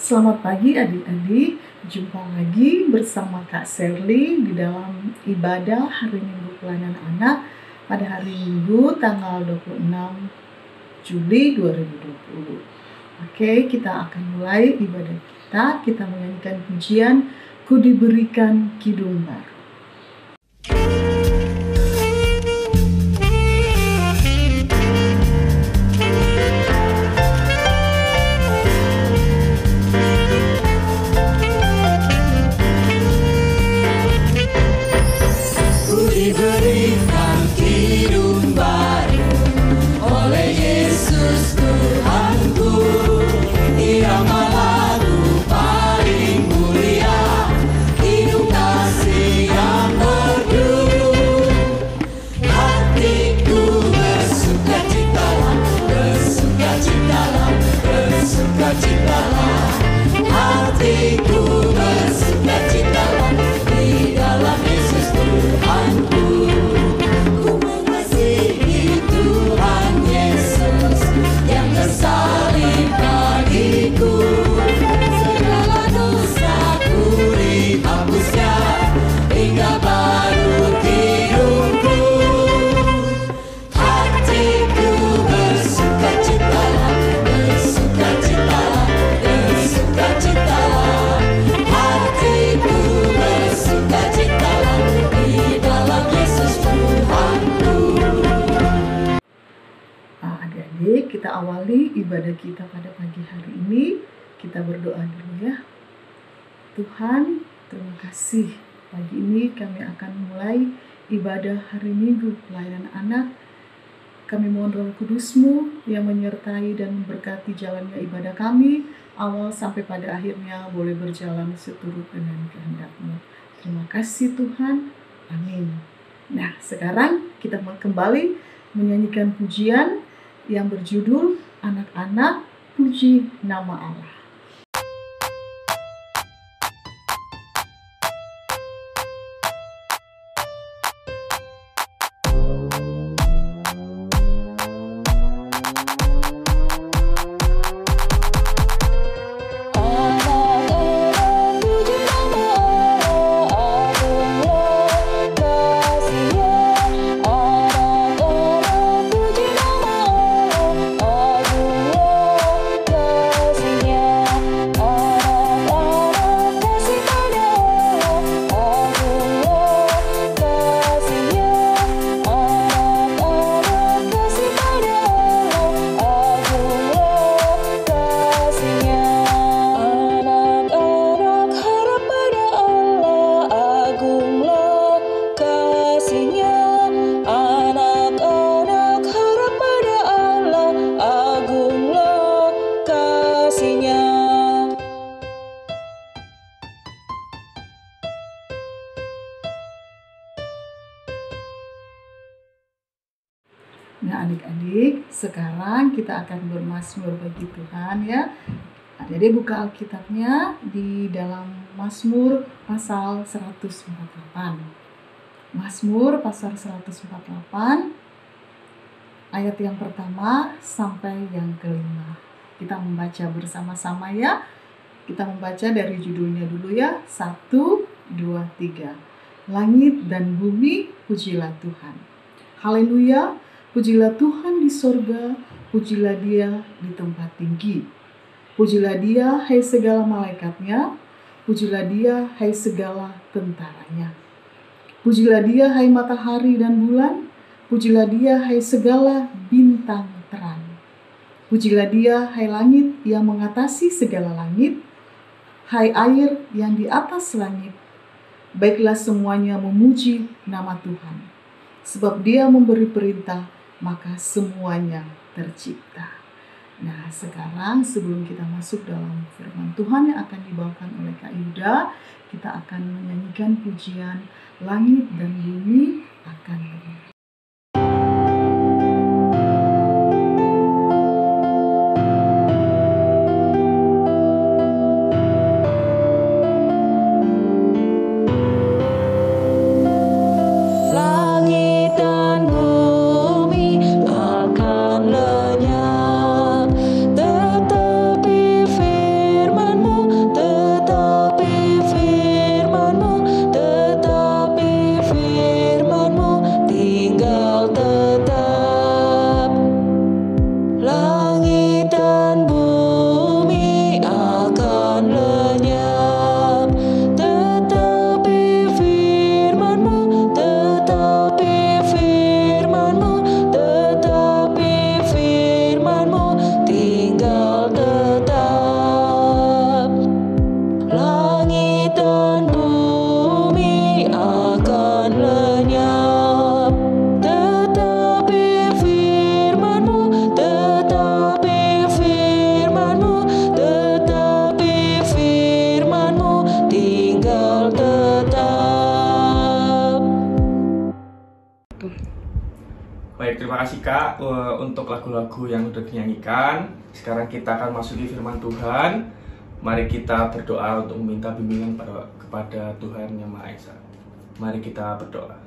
Selamat pagi adik-adik, jumpa lagi bersama Kak Sherly di dalam ibadah hari Minggu Pelayanan Anak pada hari Minggu tanggal 26 Juli 2020. Oke, kita akan mulai ibadah kita menyanyikan pujian Ku Diberikan Kidung Baru. Diberikan hidung baru oleh Yesus Tuhanku, irama lagu paling mulia, hidung kasih yang merdu. Hatiku bersukacitalah, bersukacitalah, bersukacitalah. Hatiku bersukacitalah di dalam Yesus Tuhanku. Ku mengasihi Tuhan Yesus yang tersalib bagiku. Segala dosaku dihapuskan hingga baru hidupku. Hatiku bersukacitalah, bersukacitalah, bersukacitalah. Hatiku bersukacitalah di dalam Yesus Tuhanku. Adik-adik, kita awali ibadah kita pada pagi hari ini. Kita berdoa dulu ya. Tuhan, terima kasih. Pagi ini kami akan mulai ibadah hari Minggu Pelayanan Anak. Kami mohon Roh Kudus-Mu yang menyertai dan memberkati jalannya ibadah kami, awal sampai pada akhirnya boleh berjalan seturut dengan kehendak-Mu. Terima kasih Tuhan. Amin. Nah, sekarang kita kembali menyanyikan pujian yang berjudul Anak-anak Puji Nama Allah. Nah adik-adik, sekarang kita akan bermazmur bagi Tuhan ya. Adik-adik buka Alkitabnya di dalam Mazmur pasal 148. Mazmur pasal 148 ayat yang pertama sampai yang kelima. Kita membaca bersama-sama ya. Kita membaca dari judulnya dulu ya. 1, 2, 3. Langit dan bumi, pujilah Tuhan. Haleluya. Pujilah Tuhan di sorga, pujilah Dia di tempat tinggi. Pujilah Dia, hai segala malaikatnya, pujilah Dia, hai segala tentaranya. Pujilah Dia, hai matahari dan bulan, pujilah Dia, hai segala bintang terang. Pujilah Dia, hai langit yang mengatasi segala langit, hai air yang di atas langit. Baiklah semuanya memuji nama Tuhan, sebab Dia memberi perintah, maka semuanya tercipta. Nah, sekarang sebelum kita masuk dalam firman Tuhan yang akan dibawakan oleh Kak Yuda, kita akan menyanyikan pujian Langit dan Bumi akan berdiri. Langit dan bumi akan lenyap, tetapi firman-Mu terima kasih Kak untuk lagu-lagu yang udah dinyanyikan. Sekarang kita akan masuki firman Tuhan. Mari kita berdoa untuk meminta bimbingan kepada Tuhan Yang Maha Esa. Mari kita berdoa.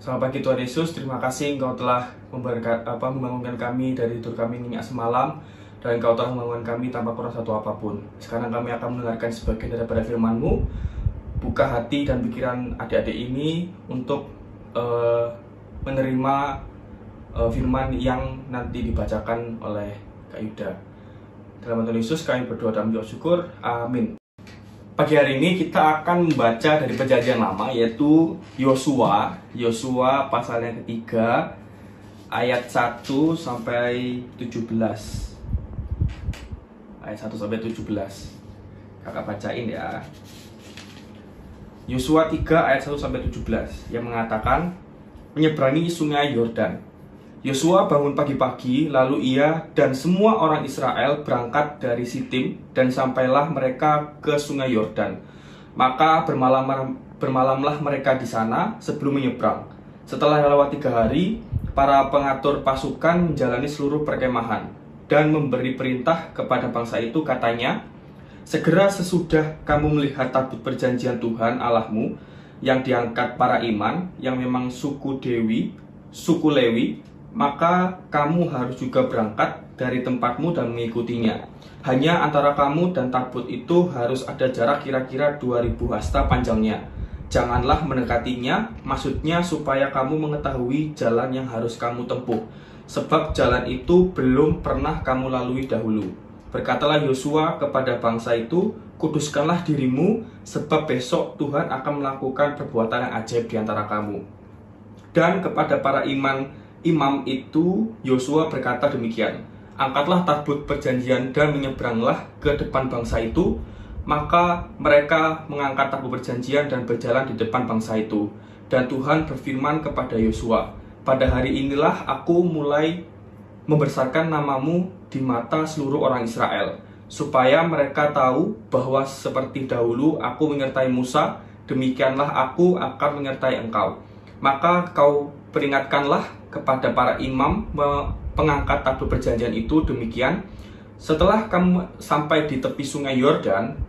Selamat pagi Tuhan Yesus, terima kasih Engkau telah membangunkan kami dari tidur kami nyenyak semalam, dan Engkau telah membangunkan kami tanpa kurang satu apapun. Sekarang kami akan mendengarkan sebagian daripada firman-Mu. Buka hati dan pikiran adik-adik ini untuk menerima firman yang nanti dibacakan oleh Kak Yuda. Dalam nama Tuhan Yesus kami berdoa dan mengucap syukur. Amin. Pagi hari ini kita akan membaca dari Perjanjian Lama, yaitu Yosua pasal yang ketiga ayat 1 sampai 17. Ayat 1 sampai 17. Kakak bacain ya. Yosua 3 ayat 1 sampai 17 yang mengatakan menyeberangi sungai Yordan. Yosua bangun pagi-pagi, lalu ia dan semua orang Israel berangkat dari Sitim dan sampailah mereka ke sungai Yordan. Maka bermalamlah mereka di sana sebelum menyeberang. Setelah lewat 3 hari, para pengatur pasukan menjalani seluruh perkemahan dan memberi perintah kepada bangsa itu, katanya, segera sesudah kamu melihat tabut perjanjian Tuhan Allahmu yang diangkat para iman, yang memang suku Lewi, maka kamu harus juga berangkat dari tempatmu dan mengikutinya. Hanya antara kamu dan tabut itu harus ada jarak kira-kira 2000 hasta panjangnya. Janganlah mendekatinya, maksudnya supaya kamu mengetahui jalan yang harus kamu tempuh, sebab jalan itu belum pernah kamu lalui dahulu. Berkatalah Yosua kepada bangsa itu, kuduskanlah dirimu, sebab besok Tuhan akan melakukan perbuatan yang ajaib di antara kamu. Dan kepada para imam itu Yosua berkata demikian, angkatlah tabut perjanjian dan menyeberanglah ke depan bangsa itu. Maka mereka mengangkat tabut perjanjian dan berjalan di depan bangsa itu. Dan Tuhan berfirman kepada Yosua, pada hari inilah aku mulai membesarkan namamu di mata seluruh orang Israel, supaya mereka tahu bahwa seperti dahulu aku menyertai Musa, demikianlah aku akan menyertai engkau. Maka kau peringatkanlah kepada para imam pengangkat tabut perjanjian itu demikian, setelah kamu sampai di tepi sungai Yordan,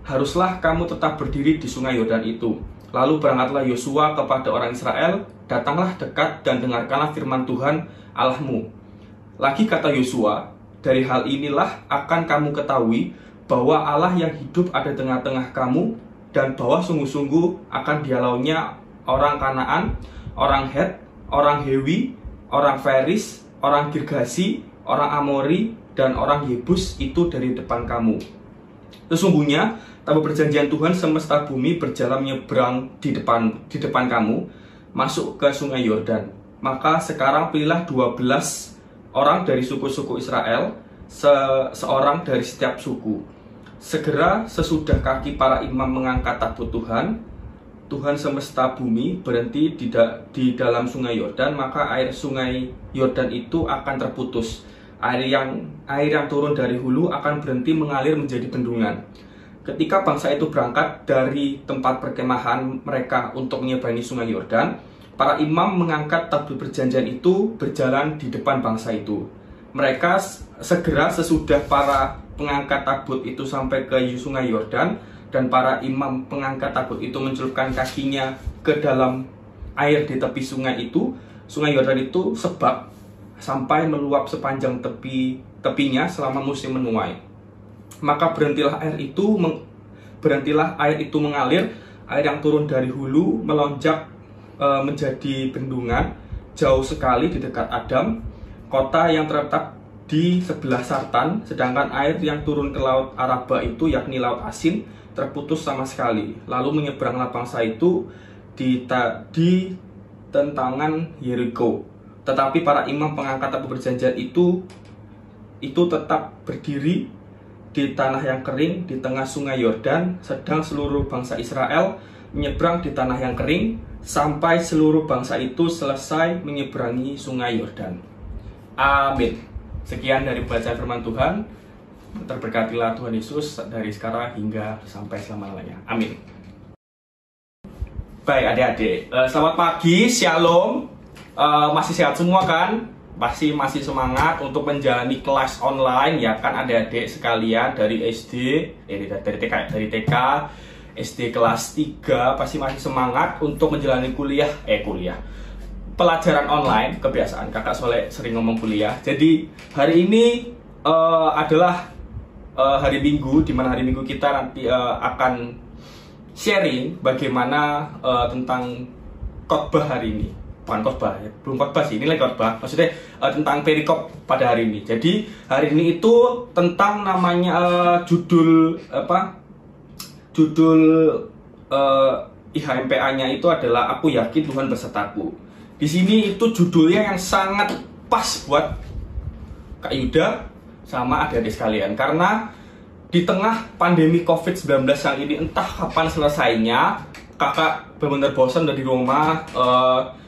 haruslah kamu tetap berdiri di sungai Yordan itu. Lalu berangkatlah Yosua kepada orang Israel, datanglah dekat dan dengarkanlah firman Tuhan Allahmu. Lagi kata Yosua, dari hal inilah akan kamu ketahui bahwa Allah yang hidup ada di tengah-tengah kamu, dan bahwa sungguh-sungguh akan dialaunya orang Kanaan, orang Het, orang Hewi, orang Feris, orang Girgasi, orang Amori, dan orang Yebus itu dari depan kamu. Sesungguhnya tabut perjanjian Tuhan semesta bumi berjalan menyeberang di depan kamu, masuk ke sungai Yordan. Maka sekarang pilihlah 12 orang dari suku-suku Israel, seorang dari setiap suku. Segera sesudah kaki para imam mengangkat tabut Tuhan semesta bumi berhenti di dalam sungai Yordan, maka air sungai Yordan itu akan terputus. Air yang turun dari hulu akan berhenti mengalir menjadi bendungan. Ketika bangsa itu berangkat dari tempat perkemahan mereka untuk menyeberangi sungai Yordan, para imam mengangkat tabut perjanjian itu berjalan di depan bangsa itu. Mereka segera sesudah para pengangkat tabut itu sampai ke sungai Yordan, dan para imam pengangkat tabut itu mencelupkan kakinya ke dalam air di tepi sungai Yordan itu, sebab sampai meluap sepanjang tepinya selama musim menuai. Maka berhentilah air itu mengalir, air yang turun dari hulu melonjak menjadi bendungan jauh sekali di dekat Adam, kota yang terletak di sebelah Sartan, sedangkan air yang turun ke laut Araba itu, yakni laut asin, terputus sama sekali. Lalu menyeberanglah bangsa itu di tentangan Yeriko. Tetapi para imam pengangkat tabut perjanjian itu tetap berdiri di tanah yang kering di tengah sungai Yordan, sedang seluruh bangsa Israel menyeberang di tanah yang kering sampai seluruh bangsa itu selesai menyeberangi sungai Yordan. Amin. Sekian dari bacaan firman Tuhan. Terberkatilah Tuhan Yesus dari sekarang hingga sampai selama-lamanya. Amin. Baik adik-adik, selamat pagi, shalom. masih sehat semua kan? Masih semangat untuk menjalani kelas online ya kan adik-adik sekalian dari SD, dari TK, SD kelas 3 pasti masih semangat untuk menjalani kuliah pelajaran online. Kebiasaan kakak soalnya sering ngomong kuliah. Jadi hari ini adalah hari Minggu, di mana hari Minggu kita nanti akan sharing bagaimana tentang khotbah hari ini. Bukan khotbah, ya. Belum khotbah sih, ini lagi khotbah. Maksudnya tentang perikop pada hari ini. Jadi hari ini itu tentang namanya judul IHMPA-nya itu adalah Aku Yakin Tuhan Besertaku. Di sini itu judulnya yang sangat pas buat Kak Yuda sama adik-adik sekalian, karena di tengah pandemi COVID-19 yang ini entah kapan selesainya, kakak benar-benar bosan dari rumah,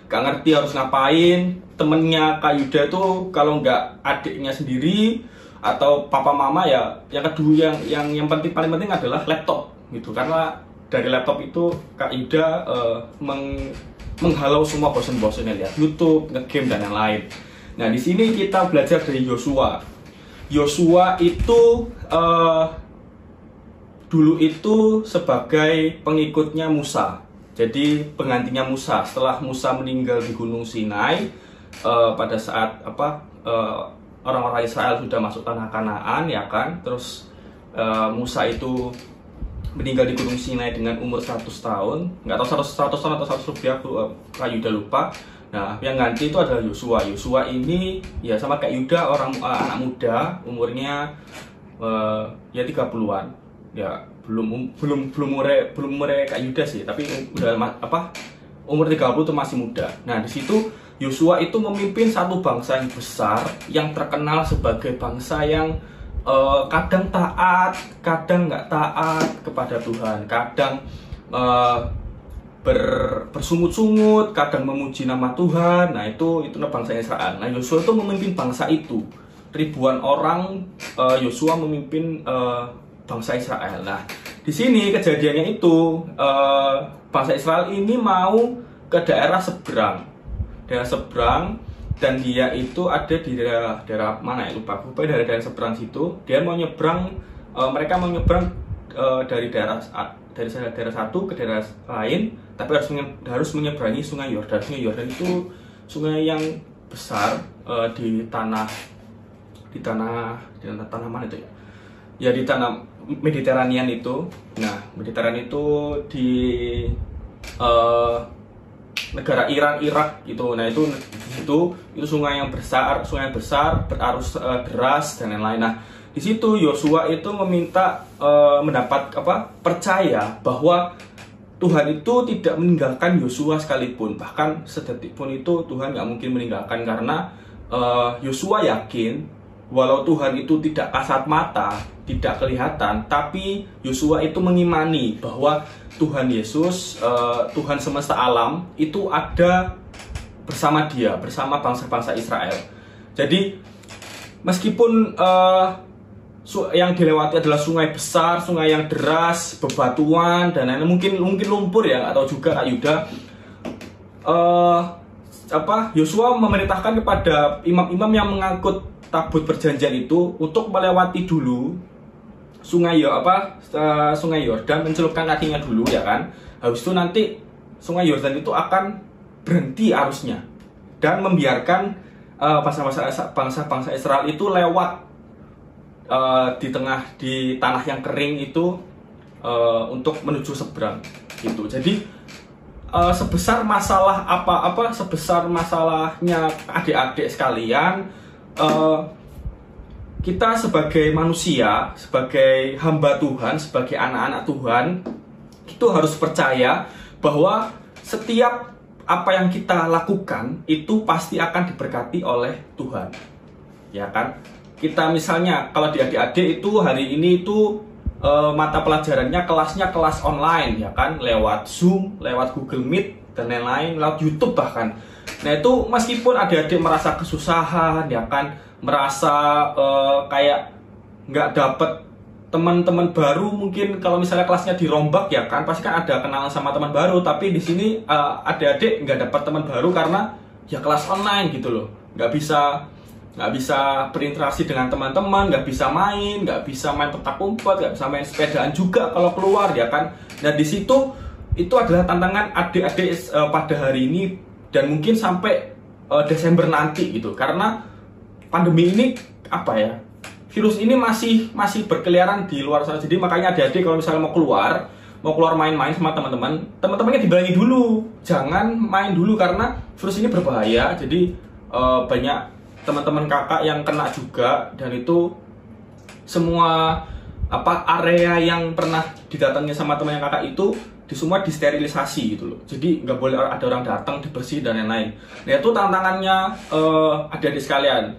gak ngerti harus ngapain. Temennya Kak Yuda tuh kalau nggak adiknya sendiri atau papa mama ya, yang kedua yang paling penting adalah laptop gitu, karena dari laptop itu Kak Yuda menghalau semua bosan-bosannya, lihat YouTube, nge-game dan yang lain. Nah di sini kita belajar dari Yosua. Yosua itu dulu itu sebagai pengikutnya Musa. Jadi penggantinya Musa setelah Musa meninggal di Gunung Sinai, pada saat orang-orang Israel sudah masuk tanah Kanaan ya kan. Terus Musa itu meninggal di Gunung Sinai dengan umur 100 tahun. Nggak tahu 100 tahun atau 100 lebih, aku Yuda lupa. Nah, yang ganti itu adalah Yosua. Yosua ini ya sama kayak Yuda, anak muda, umurnya ya 30-an. Ya, belum umurnya kayak Yuda sih, tapi udah umur 30 itu masih muda. Nah, di situ Yosua itu memimpin satu bangsa yang besar yang terkenal sebagai bangsa yang kadang taat, kadang nggak taat kepada Tuhan, kadang bersungut-sungut, kadang memuji nama Tuhan. Nah itu bangsa Israel. Nah Yosua itu memimpin bangsa itu, ribuan orang. Yosua memimpin bangsa Israel. Nah di sini kejadiannya itu bangsa Israel ini mau ke daerah seberang, dan dia itu ada di daerah mana ya, lupa daerah seberang situ. Dia mau nyebrang, mereka mau nyebrang dari daerah satu ke daerah lain, tapi harus menyeberangi Sungai Yordan. Sungai Yordan itu sungai yang besar di tanah mana itu ya? Ya di tanah Mediterranean itu. Nah Mediterranean itu di negara Irak gitu. Nah itu sungai yang besar berarus deras dan lain-lain. Nah di situ Yosua itu meminta percaya bahwa Tuhan itu tidak meninggalkan Yosua sekalipun, bahkan sedetik pun itu Tuhan nggak mungkin meninggalkan, karena Yosua yakin walau Tuhan itu tidak kasat mata, tidak kelihatan, tapi Yosua itu mengimani bahwa Tuhan Yesus, Tuhan semesta alam itu ada bersama dia, bersama bangsa-bangsa Israel. Jadi meskipun yang dilewati adalah sungai besar, sungai yang deras, bebatuan dan lain-lain, mungkin lumpur ya, atau juga Kak Yuda, Yosua memerintahkan kepada imam-imam yang mengangkut tabut perjanjian itu untuk melewati dulu sungai Yordan, mencelupkan kakinya dulu ya kan. Habis itu nanti sungai Yordan itu akan berhenti arusnya dan membiarkan bangsa-bangsa Israel itu lewat di tanah yang kering itu untuk menuju seberang gitu. Jadi sebesar masalahnya adik-adik sekalian, kita sebagai manusia, sebagai hamba Tuhan, sebagai anak-anak Tuhan, itu harus percaya bahwa setiap apa yang kita lakukan itu pasti akan diberkati oleh Tuhan, ya kan? Kita misalnya kalau di adik-adik itu hari ini itu mata pelajarannya kelas online ya kan, lewat Zoom, lewat Google Meet dan lain-lain, lewat YouTube bahkan. Nah itu meskipun adik-adik merasa kesusahan ya kan, merasa kayak nggak dapet teman-teman baru, mungkin kalau misalnya kelasnya dirombak ya kan, pasti kan ada kenalan sama teman baru, tapi di sini adik-adik nggak dapat teman baru karena ya kelas online gitu loh, nggak bisa berinteraksi dengan teman-teman, nggak bisa main petak umpet, nggak bisa main sepedaan juga kalau keluar ya kan. Nah di situ itu adalah tantangan adik-adik pada hari ini dan mungkin sampai Desember nanti gitu, karena pandemi ini apa ya, virus ini masih berkeliaran di luar sana. Jadi makanya adik-adik kalau misalnya mau keluar main-main sama teman-temannya dibayangi dulu, jangan main dulu karena virus ini berbahaya. Jadi banyak teman-teman kakak yang kena juga, dan itu semua area yang pernah didatangi sama teman yang kakak itu semua disterilisasi gitu loh. Jadi nggak boleh ada orang datang, dibersih dan lain-lain. Nah itu tantangannya adik-adik sekalian.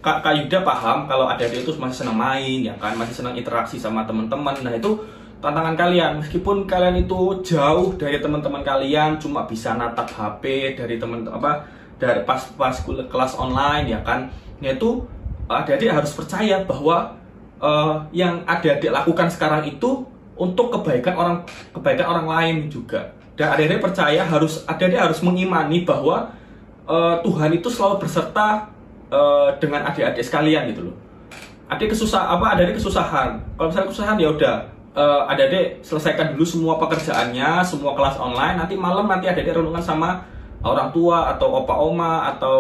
Kak Yuda paham kalau adik-adik itu masih senang main ya kan, masih senang interaksi sama teman-teman. Nah itu tantangan kalian, meskipun kalian itu jauh dari teman-teman kalian, cuma bisa natap HP dari dari pas kelas online ya kan. Nah itu adik-adik harus percaya bahwa yang adik-adik lakukan sekarang itu untuk kebaikan orang lain juga. Dan adik-adik percaya adik-adik harus mengimani bahwa Tuhan itu selalu berserta dengan adik-adik sekalian gitu loh. Adik kesusahan. Kalau misalnya kesusahan ya udah, adik-adik selesaikan dulu semua pekerjaannya, semua kelas online. Nanti malam adik-adik renungan sama orang tua atau opa oma atau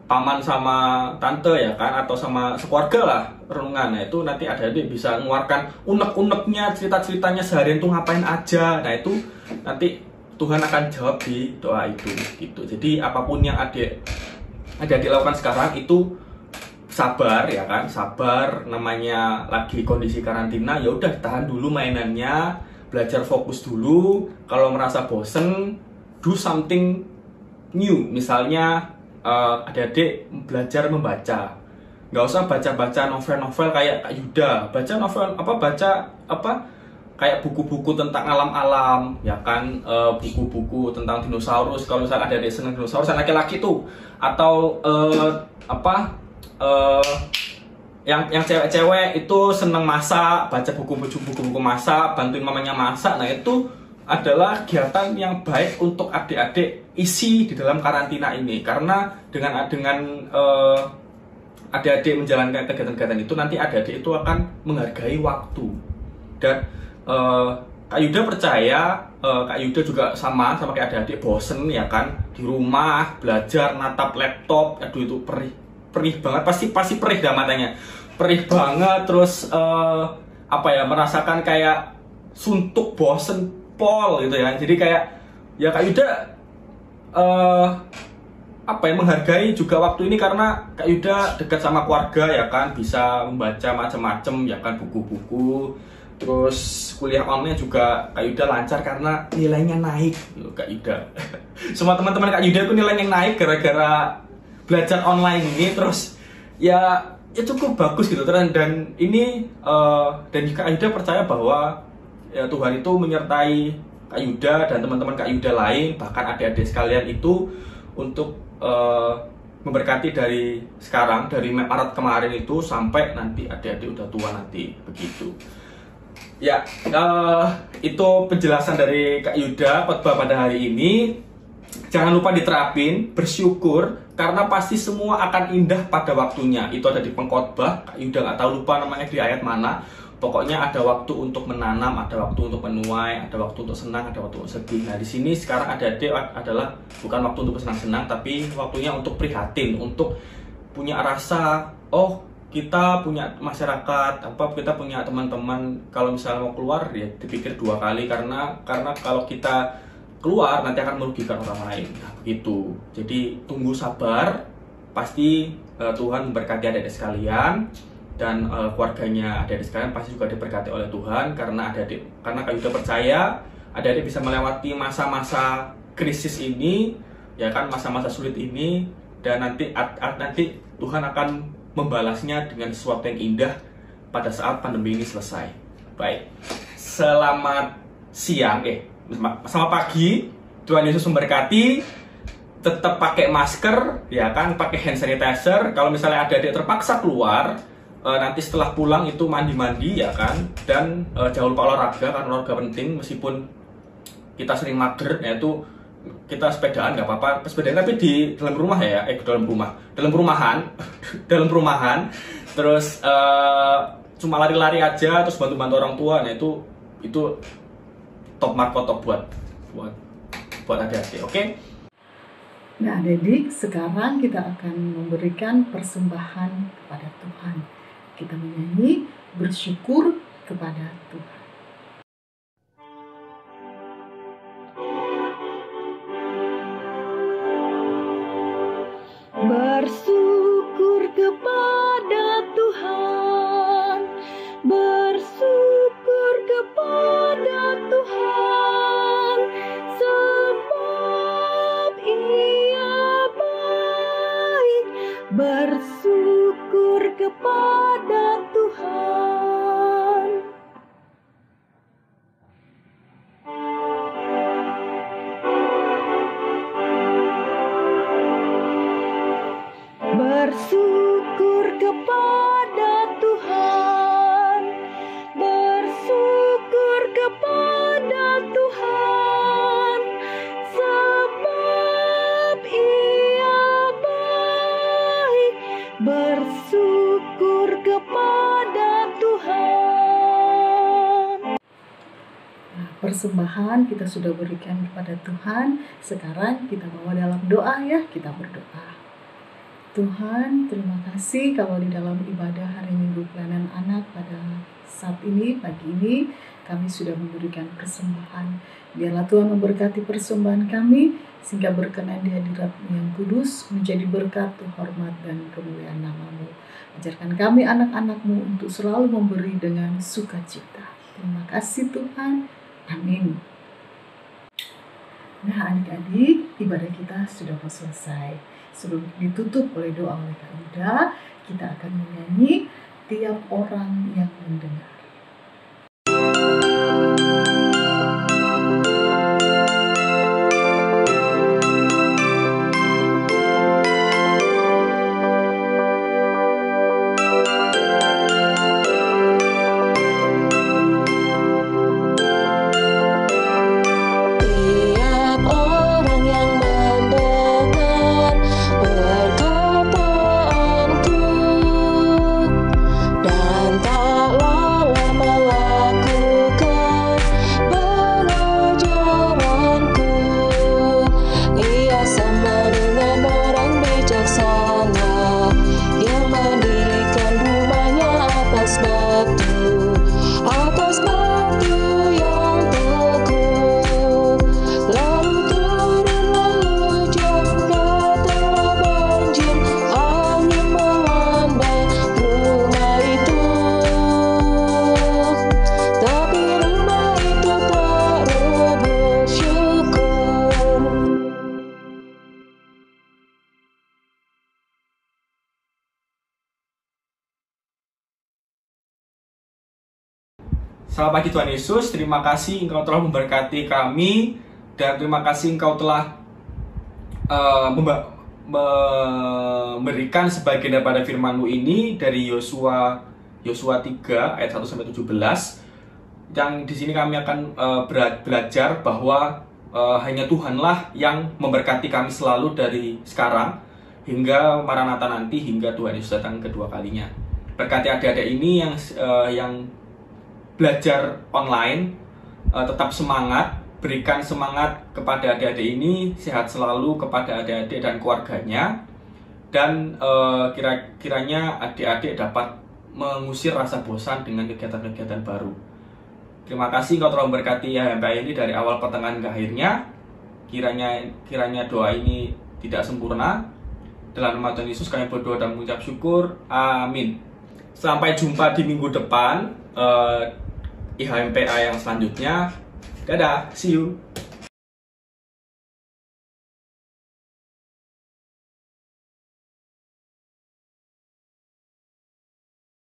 paman sama tante ya kan, atau sama sekeluarga lah renungan. Nah itu nanti adik-adik bisa mengeluarkan unek-uneknya, cerita-ceritanya seharian tuh ngapain aja. Nah itu nanti Tuhan akan jawab di doa itu gitu. Jadi apapun yang adik-adik lakukan sekarang itu sabar ya kan, sabar. Namanya lagi kondisi karantina, ya udah tahan dulu mainannya, belajar fokus dulu. Kalau merasa bosen, do something new. Misalnya adik-adik belajar membaca, nggak usah baca novel-novel kayak Kak Yuda, baca novel kayak buku-buku tentang alam-alam ya kan, buku-buku tentang dinosaurus kalau misalnya adik-adik senang dinosaurus, laki-laki tuh, atau yang cewek-cewek itu senang masak, baca buku-buku masak, bantuin mamanya masak. Nah itu adalah kegiatan yang baik untuk adik-adik isi di dalam karantina ini, karena dengan adik-adik menjalankan kegiatan-kegiatan itu, nanti adik-adik itu akan menghargai waktu. Dan Kak Yuda percaya, Kak Yuda juga sama kayak adik-adik, bosen ya kan di rumah belajar natap laptop. Aduh itu perih banget, pasti perih dah matanya, perih banget. Terus merasakan kayak suntuk, bosen pol gitu ya. Jadi kayak ya Kak Yuda menghargai juga waktu ini, karena Kak Yuda dekat sama keluarga ya kan, bisa membaca macam-macam ya kan, buku-buku. Terus kuliah online juga Kak Yuda lancar karena nilainya naik gitu, Kak Yuda. Semua teman-teman Kak Yuda itu nilainya naik gara-gara belajar online ini. Terus ya cukup bagus gitu. Dan ini dan Kak Yuda percaya bahwa ya Tuhan itu menyertai Kak Yuda dan teman-teman Kak Yuda lain, bahkan adik-adik sekalian itu, untuk memberkati dari sekarang, dari Maret kemarin itu sampai nanti adik-adik udah tua nanti, begitu. Ya, itu penjelasan dari Kak Yuda khotbah pada hari ini. Jangan lupa diterapin, bersyukur, karena pasti semua akan indah pada waktunya. Itu ada di pengkhotbah, Kak Yuda nggak tahu lupa namanya di ayat mana. Pokoknya ada waktu untuk menanam, ada waktu untuk menuai, ada waktu untuk senang, ada waktu untuk sedih. Nah di sini sekarang adik-adik adalah bukan waktu untuk bersenang-senang, tapi waktunya untuk prihatin, untuk punya rasa, oh kita punya masyarakat, kita punya teman-teman. Kalau misalnya mau keluar, ya dipikir dua kali, karena kalau kita keluar nanti akan merugikan orang lain. Nah begitu. Jadi tunggu sabar, pasti Tuhan memberkati adik-adik sekalian. Dan keluarganya adik-adik sekalian pasti juga diberkati oleh Tuhan, karena Kak Yuda percaya adik-adik bisa melewati masa-masa krisis ini ya kan, masa-masa sulit ini, dan nanti Tuhan akan membalasnya dengan sesuatu yang indah pada saat pandemi ini selesai. Baik, selamat siang, selamat pagi, Tuhan Yesus memberkati. Tetap pakai masker ya kan, pakai hand sanitizer. Kalau misalnya adik-adik terpaksa keluar, nanti setelah pulang itu mandi-mandi ya kan, dan jangan lupa olahraga, karena olahraga penting. Meskipun kita sering mager, yaitu kita sepedaan nggak apa-apa, sepedaan tapi di dalam rumah ya, dalam rumahan, dalam perumahan, terus cuma lari-lari aja, terus bantu-bantu orang tua, nah itu top markotop buat adik-adik, oke? Nah, adik-adik, sekarang kita akan memberikan persembahan kepada Tuhan. Kita menyanyi bersyukur kepada Tuhan. Bersyukur kepada Tuhan, bersyukur kepada Tuhan, sebab Ia baik. Bersyukur kepada Tuhan. Bersyukur kepada Tuhan, bersyukur kepada Tuhan, sebab Ia baik. Bersyukur kepada Tuhan. Nah, persembahan kita sudah berikan kepada Tuhan. Sekarang kita bawa dalam doa ya, kita berdoa. Tuhan, terima kasih kalau di dalam ibadah hari Minggu Pelayanan Anak pada saat ini, pagi ini, kami sudah memberikan persembahan. Biarlah Tuhan memberkati persembahan kami, sehingga berkenan di hadirat-Mu yang kudus, menjadi berkat, hormat, dan kemuliaan nama-Mu. Ajarkan kami anak-anak-Mu untuk selalu memberi dengan sukacita. Terima kasih Tuhan. Amin. Nah, adik-adik, ibadah kita sudah mau selesai. Sebelum ditutup oleh doa oleh Kak Yuda, kita akan menyanyi Tiap Orang Yang Mendengar. Tiap orang yang mendengar perkataanku dan tak lalai melakukan pengajaranku, ia sama dengan orang bijaksana yang mendirikan rumahnya atas batu yang teguh. Lalu turun lalu datanglah banjir, angin melanda rumah itu. Tapi rumah itu tak rubuh syukur. Selamat pagi Tuhan Yesus, terima kasih Engkau telah memberkati kami dan terima kasih Engkau telah memberikan sebagian daripada firman-Mu ini dari Yosua 3 ayat 1 sampai 17. Yang di sini kami akan belajar bahwa hanya Tuhanlah yang memberkati kami selalu dari sekarang hingga Maranatha nanti, hingga Tuhan Yesus datang kedua kalinya. Berkati adik-adik ini yang belajar online, tetap semangat, berikan semangat kepada adik-adik ini, sehat selalu kepada adik-adik dan keluarganya, dan kiranya adik-adik dapat mengusir rasa bosan dengan kegiatan-kegiatan baru. Terima kasih Engkau telah memberkati HMPI ini dari awal pertengahan ke akhirnya. Kiranya doa ini tidak sempurna. Dalam nama Tuhan Yesus kami berdoa dan mengucap syukur. Amin. Sampai jumpa di minggu depan. IHMPA yang selanjutnya. Dadah, see you.